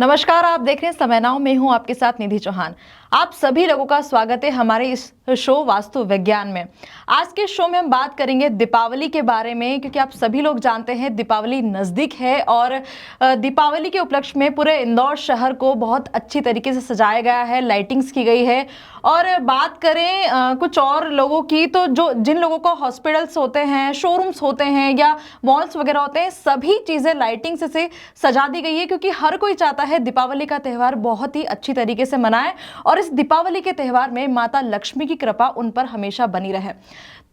नमस्कार, आप देख रहे हैं समय नाउ। मैं हूं आपके साथ निधि चौहान। आप सभी लोगों का स्वागत है हमारे इस शो वास्तु विज्ञान में। आज के शो में हम बात करेंगे दीपावली के बारे में, क्योंकि आप सभी लोग जानते हैं दीपावली नज़दीक है और दीपावली के उपलक्ष्य में पूरे इंदौर शहर को बहुत अच्छी तरीके से सजाया गया है, लाइटिंग्स की गई है। और बात करें कुछ और लोगों की, तो जो जिन लोगों को हॉस्पिटल्स होते हैं, शोरूम्स होते हैं या मॉल्स वगैरह होते हैं, सभी चीज़ें लाइटिंग से सजा दी गई है, क्योंकि हर कोई चाहता है दीपावली का त्यौहार बहुत ही अच्छी तरीके से मनाए और इस दीपावली के त्यौहार में माता लक्ष्मी की कृपा उन पर हमेशा बनी रहे।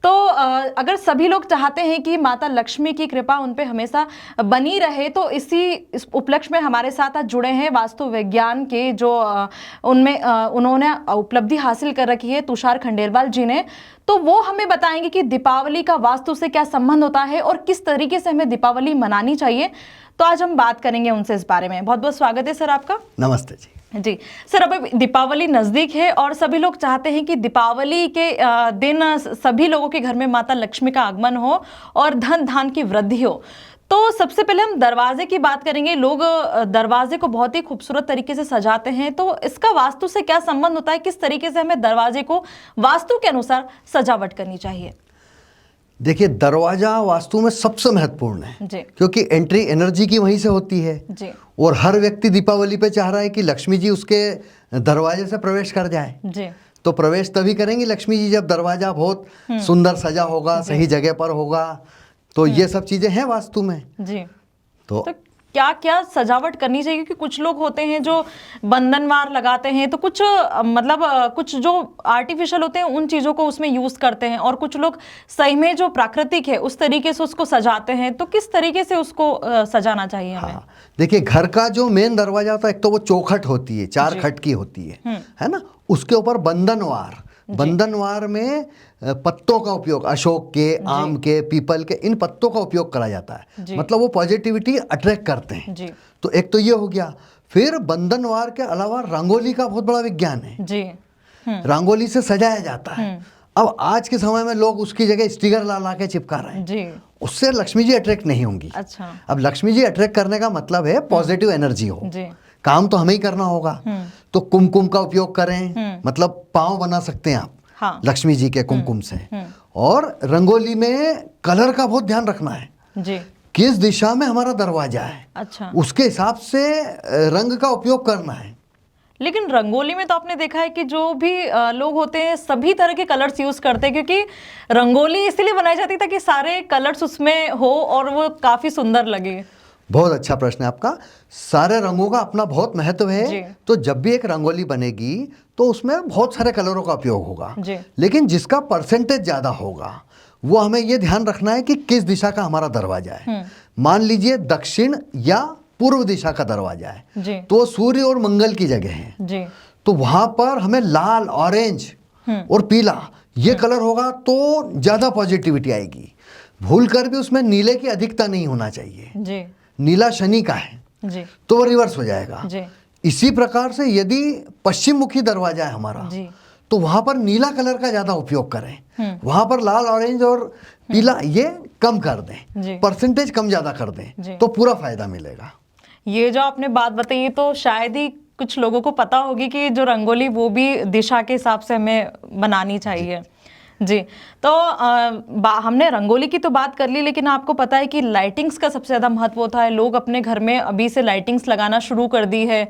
तो अगर सभी लोग चाहते हैं कि माता लक्ष्मी की कृपा उन पे हमेशा बनी रहे, तो इस उपलक्ष्य में हमारे साथ आज जुड़े हैं वास्तु विज्ञान के जो उनमें उन्होंने उपलब्धि हासिल कर रखी है, तुषार खंडेलवाल जी ने। तो वो हमें बताएंगे कि दीपावली का वास्तु से क्या संबंध होता है और किस तरीके से हमें दीपावली मनानी चाहिए। तो आज हम बात करेंगे उनसे इस बारे में। बहुत बहुत स्वागत है सर आपका। नमस्ते जी। जी सर, अब दीपावली नज़दीक है और सभी लोग चाहते हैं कि दीपावली के दिन सभी लोगों के घर में माता लक्ष्मी का आगमन हो और धन धान की वृद्धि हो। तो सबसे पहले हम दरवाजे की बात करेंगे। लोग दरवाजे को बहुत ही खूबसूरत तरीके से सजाते हैं, तो इसका वास्तु से क्या संबंध होता है? किस तरीके से हमें दरवाजे को वास्तु के अनुसार सजावट करनी चाहिए? देखिए, दरवाजा वास्तु में सबसे महत्वपूर्ण है जी। क्योंकि एंट्री एनर्जी की वहीं से होती है जी। और हर व्यक्ति दीपावली पे चाह रहा है कि लक्ष्मी जी उसके दरवाजे से प्रवेश कर जाए जी। तो प्रवेश तभी करेंगी लक्ष्मी जी जब दरवाजा बहुत सुंदर सजा होगा, सही जगह पर होगा। तो ये सब चीजें हैं वास्तु में जी। तो क्या क्या सजावट करनी चाहिए? क्योंकि कुछ लोग होते हैं जो बंधनवार लगाते हैं, तो कुछ कुछ जो आर्टिफिशियल होते हैं उन चीज़ों को उसमें यूज़ करते हैं, और कुछ लोग सही में जो प्राकृतिक है उस तरीके से उसको सजाते हैं। तो किस तरीके से उसको सजाना चाहिए हमें? हाँ, देखिए, घर का जो मेन दरवाजा होता है, एक तो वो चौखट होती है, 4 खट की होती है ना। उसके ऊपर बंधनवार में पत्तों का उपयोग, अशोक के, आम के, पीपल के, इन पत्तों का उपयोग करा जाता है। मतलब वो पॉजिटिविटी अट्रैक्ट करते हैं जी। तो एक तो ये हो गया। फिर बंधनवार के अलावा रंगोली का बहुत बड़ा विज्ञान है जी। रंगोली से सजाया जाता है। अब आज के समय में लोग उसकी जगह स्टिकर ला के चिपका रहे हैं जी। उससे लक्ष्मी जी अट्रैक्ट नहीं होंगी। अच्छा। अब लक्ष्मी जी अट्रैक्ट करने का मतलब है पॉजिटिव एनर्जी हो जी। काम तो हमें ही करना होगा। तो कुमकुम का उपयोग करें, मतलब पांव बना सकते हैं आप हाँ। लक्ष्मी जी के कुमकुम से। और रंगोली में कलर का बहुत ध्यान रखना है जी। किस दिशा में हमारा दरवाजा है, अच्छा, उसके हिसाब से रंग का उपयोग करना है। लेकिन रंगोली में तो आपने देखा है कि जो भी लोग होते हैं सभी तरह के कलर्स यूज करते हैं, क्योंकि रंगोली इसलिए बनाई जाती है ताकि सारे कलर्स उसमें हो और वो काफी सुंदर लगे। बहुत अच्छा प्रश्न है आपका। सारे रंगों का अपना बहुत महत्व है। तो जब भी एक रंगोली बनेगी तो उसमें बहुत सारे कलरों का उपयोग होगा, लेकिन जिसका परसेंटेज ज्यादा होगा वो हमें ये ध्यान रखना है कि किस दिशा का हमारा दरवाजा है। मान लीजिए दक्षिण या पूर्व दिशा का दरवाजा है, तो सूर्य और मंगल की जगह है, तो वहां पर हमें लाल, ऑरेंज और पीला ये कलर होगा तो ज्यादा पॉजिटिविटी आएगी। भूल कर भी उसमें नीले की अधिकता नहीं होना चाहिए। नीला शनि का है जी। तो वो रिवर्स हो जाएगा जी। इसी प्रकार से यदि पश्चिम मुखी दरवाजा है हमारा जी। तो वहां पर नीला कलर का ज्यादा उपयोग करें, वहां पर लाल, ऑरेंज और पीला ये कम कर दें, परसेंटेज कम ज्यादा कर दें, तो पूरा फायदा मिलेगा। ये जो आपने बात बताई तो शायद ही कुछ लोगों को पता होगी कि जो रंगोली वो भी दिशा के हिसाब से हमें बनानी चाहिए जी। तो हमने रंगोली की तो बात कर ली, लेकिन आपको पता है कि लाइटिंग्स का सबसे ज़्यादा महत्व होता है। लोग अपने घर में अभी से लाइटिंग्स लगाना शुरू कर दी है।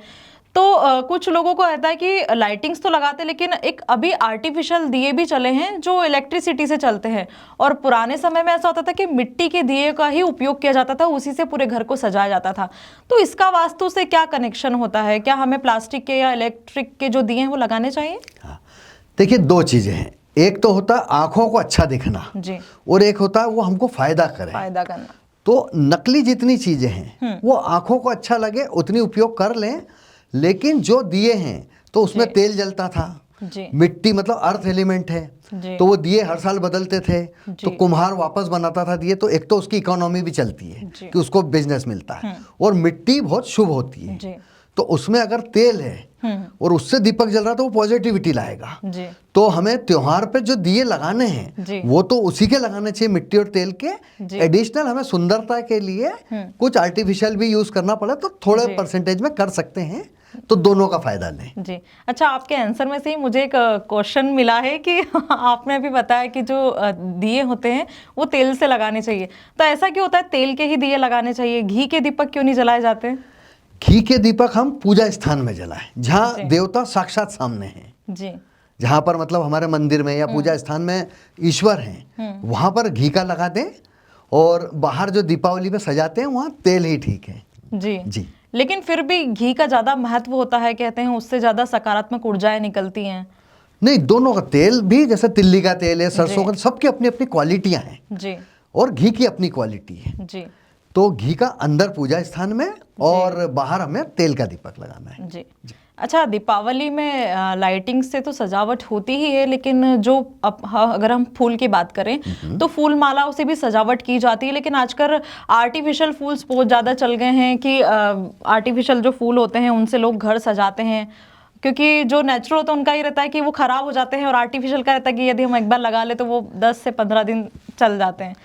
तो कुछ लोगों को रहता है कि लाइटिंग्स तो लगाते, लेकिन एक अभी आर्टिफिशियल दिए भी चले हैं जो इलेक्ट्रिसिटी से चलते हैं। और पुराने समय में ऐसा होता था कि मिट्टी के दिए का ही उपयोग किया जाता था, उसी से पूरे घर को सजाया जाता था। तो इसका वास्तु से क्या कनेक्शन होता है? क्या हमें प्लास्टिक के या इलेक्ट्रिक के जो दिए हैं वो लगाने चाहिए? हाँ, देखिए, 2 चीज़ें हैं। एक तो होता है आंखों को अच्छा दिखना जी। और एक होता है वो हमको फायदा करना। तो नकली जितनी चीजें हैं वो आंखों को अच्छा लगे उतनी उपयोग कर लें, लेकिन जो दिए हैं तो उसमें तेल जलता था जी। मिट्टी मतलब अर्थ एलिमेंट है, तो वो दिए हर साल बदलते थे, तो कुम्हार वापस बनाता था दिए। तो एक तो उसकी इकोनॉमी भी चलती है कि उसको बिजनेस मिलता है, और मिट्टी बहुत शुभ होती है। तो उसमें अगर तेल है और उससे दीपक जल रहा है तो वो पॉजिटिविटी लाएगा। जी तो हमें त्योहार पे जो दिए लगाने जी। हैं वो तो उसी के लगाने चाहिए, मिट्टी और तेल जी। के। एडिशनल हमें सुंदरता के लिए कुछ आर्टिफिशियल भी यूज करना पड़े तो थोड़े जी। परसेंटेज में कर सकते हैं, तो दोनों का फायदा लें। जी। अच्छा, आपके आंसर में से ही मुझे एक क्वेश्चन मिला है कि आपने अभी बताया कि जो दिए होते हैं वो तेल से लगाने चाहिए, तो ऐसा क्यों होता है तेल के ही दिए लगाने चाहिए, घी के दीपक क्यों नहीं जलाए जाते? घी के दीपक हम पूजा स्थान में जलाएं जी। जहाँ देवता साक्षात सामने हैं, जी जहाँ पर मतलब हमारे मंदिर में या पूजा स्थान में ईश्वर हैं, वहाँ पर घी का लगा दें। और बाहर जो दीपावली में सजाते हैं वहाँ तेल ही ठीक है। जी जी। लेकिन फिर भी घी का ज्यादा महत्व होता है, कहते हैं उससे ज्यादा सकारात्मक ऊर्जाएं निकलती हैं। नहीं, दोनों का तेल भी, जैसे तिल्ली का तेल है, सरसों जी। का, सबकी अपनी अपनी क्वालिटियाँ हैं जी और घी की अपनी क्वालिटी है। जी तो घी का अंदर पूजा स्थान में और बाहर हमें तेल का दीपक लगाना है। जी। अच्छा, दीपावली में लाइटिंग से तो सजावट होती ही है, लेकिन जो अगर हम फूल की बात करें तो फूल मालाओं से भी सजावट की जाती है, लेकिन आजकल आर्टिफिशियल फूल्स बहुत ज़्यादा चल गए हैं कि आर्टिफिशियल जो फूल होते हैं उनसे लोग घर सजाते हैं, क्योंकि जो नेचुरल होता है उनका ही रहता है कि वो ख़राब हो जाते हैं, और आर्टिफिशियल का रहता है कि यदि हम एक बार लगा ले तो वो 10 से 15 दिन चल जाते हैं।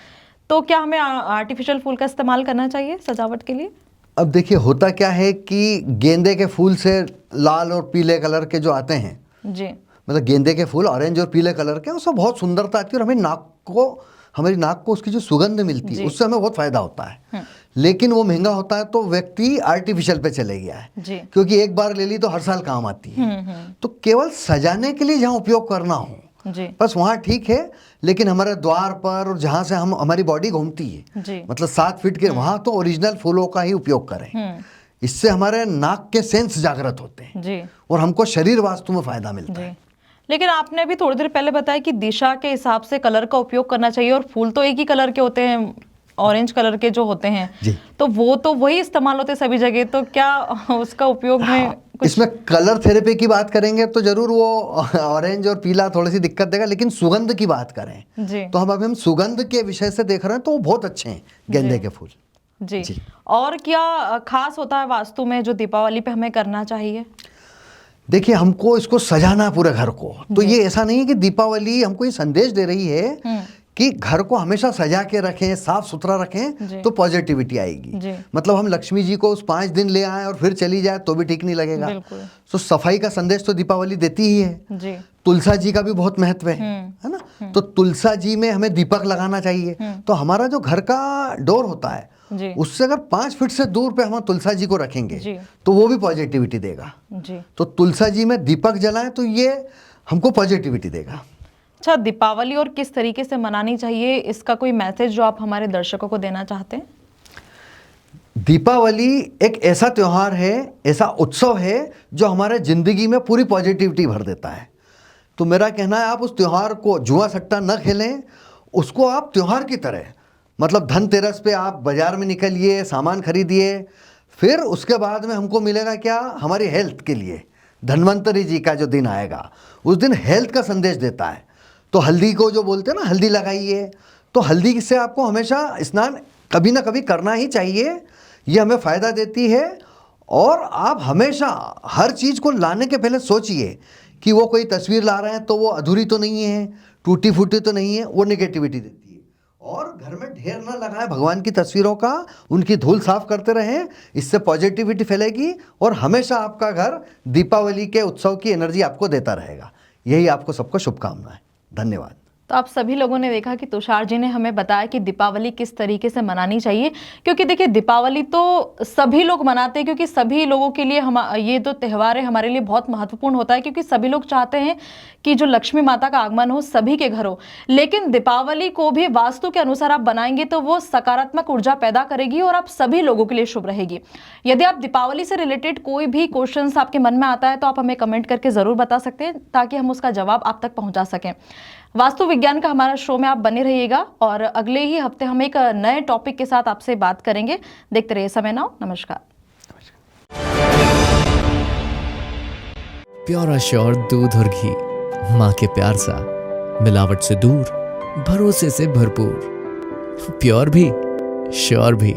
तो क्या हमें आर्टिफिशियल फूल का इस्तेमाल करना चाहिए सजावट के लिए? अब देखिए, होता क्या है कि गेंदे के फूल से लाल और पीले कलर के जो आते हैं, जी मतलब गेंदे के फूल ऑरेंज और पीले कलर के, उससे बहुत सुंदरता आती है और हमारी नाक को उसकी जो सुगंध मिलती है उससे हमें बहुत फायदा होता है। लेकिन वो महंगा होता है तो व्यक्ति आर्टिफिशियल पे चले गया है, जी क्योंकि एक बार ले ली तो हर साल काम आती है। तो केवल सजाने के लिए जहाँ उपयोग करना हो जी बस वहाँ ठीक है, लेकिन हमारे द्वार पर और जहाँ से हमारी बॉडी घूमती है, जी मतलब 7 फीट के, वहाँ तो ओरिजिनल फूलों का ही उपयोग करें। इससे हमारे नाक के सेंस जागृत होते हैं जी और हमको शरीर वास्तु में फायदा मिलता है। जी। लेकिन आपने अभी थोड़ी देर पहले बताया कि दिशा के हिसाब से कलर का उपयोग करना चाहिए, और फूल तो एक ही कलर के होते हैं, ऑरेंज कलर के जो होते हैं जी। तो वो तो वही इस्तेमाल होते हैं सभी जगह, तो क्या उसका उपयोग में कुछ? इसमें कलर थेरेपी की बात करेंगे तो जरूर वो ऑरेंज और पीला थोड़ी सी दिक्कत देगा, लेकिन सुगंध की बात करें जी तो हम सुगंध के विषय से देख रहे हैं तो वो बहुत अच्छे हैं गेंदे के फूल। जी। जी। और क्या खास होता है वास्तु में जो दीपावली पे हमें करना चाहिए? देखिए, हमको इसको सजाना है पूरे घर को, तो ये ऐसा नहीं है कि दीपावली हमको ये संदेश दे रही है कि घर को हमेशा सजा के रखें, साफ सुथरा रखें तो पॉजिटिविटी आएगी। जी। मतलब हम लक्ष्मी जी को उस 5 दिन ले आए और फिर चली जाए तो भी ठीक नहीं लगेगा। बिल्कुल। तो सफाई का संदेश तो दीपावली देती ही है। जी तुलसा जी का भी बहुत महत्व है ना? तो तुलसा जी में हमें दीपक लगाना चाहिए। तो हमारा जो घर का डोर होता है जी उससे अगर 5 फीट से दूर पे हम तुलसा जी को रखेंगे जी। तो वो भी पॉजिटिविटी देगा। जी। तो तुलसा जी में दीपक जलाएं तो ये हमको पॉजिटिविटी देगा। अच्छा, दीपावली और किस तरीके से मनानी चाहिए, इसका कोई मैसेज जो आप हमारे दर्शकों को देना चाहते हैं? दीपावली एक ऐसा त्योहार है, ऐसा उत्सव है जो हमारे जिंदगी में पूरी पॉजिटिविटी भर देता है। तो मेरा कहना है, आप उस त्योहार को जुआ सट्टा न खेलें, उसको आप त्योहार की तरह, मतलब धनतेरस पे आप बाजार में निकलिए, सामान खरीदिए, फिर उसके बाद में हमको मिलेगा क्या, हमारी हेल्थ के लिए धन्वंतरी जी का जो दिन आएगा उस दिन हेल्थ का संदेश देता है। तो हल्दी को जो बोलते हैं ना, हल्दी लगाइए, तो हल्दी से आपको हमेशा स्नान कभी ना कभी करना ही चाहिए, ये हमें फ़ायदा देती है। और आप हमेशा हर चीज़ को लाने के पहले सोचिए कि वो कोई तस्वीर ला रहे हैं तो वो अधूरी तो नहीं है, टूटी फूटी तो नहीं है, वो नेगेटिविटी देती है। और घर में ढेर ना लगाएं भगवान की तस्वीरों का, उनकी धूल साफ करते रहें, इससे पॉजिटिविटी फैलेगी और हमेशा आपका घर दीपावली के उत्सव की एनर्जी आपको देता रहेगा। यही आपको सबको शुभकामनाएं। धन्यवाद। तो आप सभी लोगों ने देखा कि तुषार जी ने हमें बताया कि दीपावली किस तरीके से मनानी चाहिए, क्योंकि देखिए दीपावली तो सभी लोग मनाते हैं, क्योंकि सभी लोगों के लिए हम ये तो त्यौहार है हमारे लिए बहुत महत्वपूर्ण होता है, क्योंकि सभी लोग चाहते हैं कि जो लक्ष्मी माता का आगमन हो सभी के घर हो। लेकिन दीपावली को भी वास्तु के अनुसार आप बनाएंगे तो वो सकारात्मक ऊर्जा पैदा करेगी और आप सभी लोगों के लिए शुभ रहेगी। यदि आप दीपावली से रिलेटेड कोई भी क्वेश्चन आपके मन में आता है तो आप हमें कमेंट करके जरूर बता सकते हैं, ताकि हम उसका जवाब आप तक पहुंचा सकें। वास्तु विज्ञान का हमारा शो में आप बने रहिएगा और अगले ही हफ्ते हम एक नए टॉपिक के साथ आपसे बात करेंगे। देखते रहिए समय नाउ। नमस्कार। प्योर अश्योर दूध और घी, माँ के प्यार सा, मिलावट से दूर, भरोसे से भरपूर, प्योर भी श्योर भी।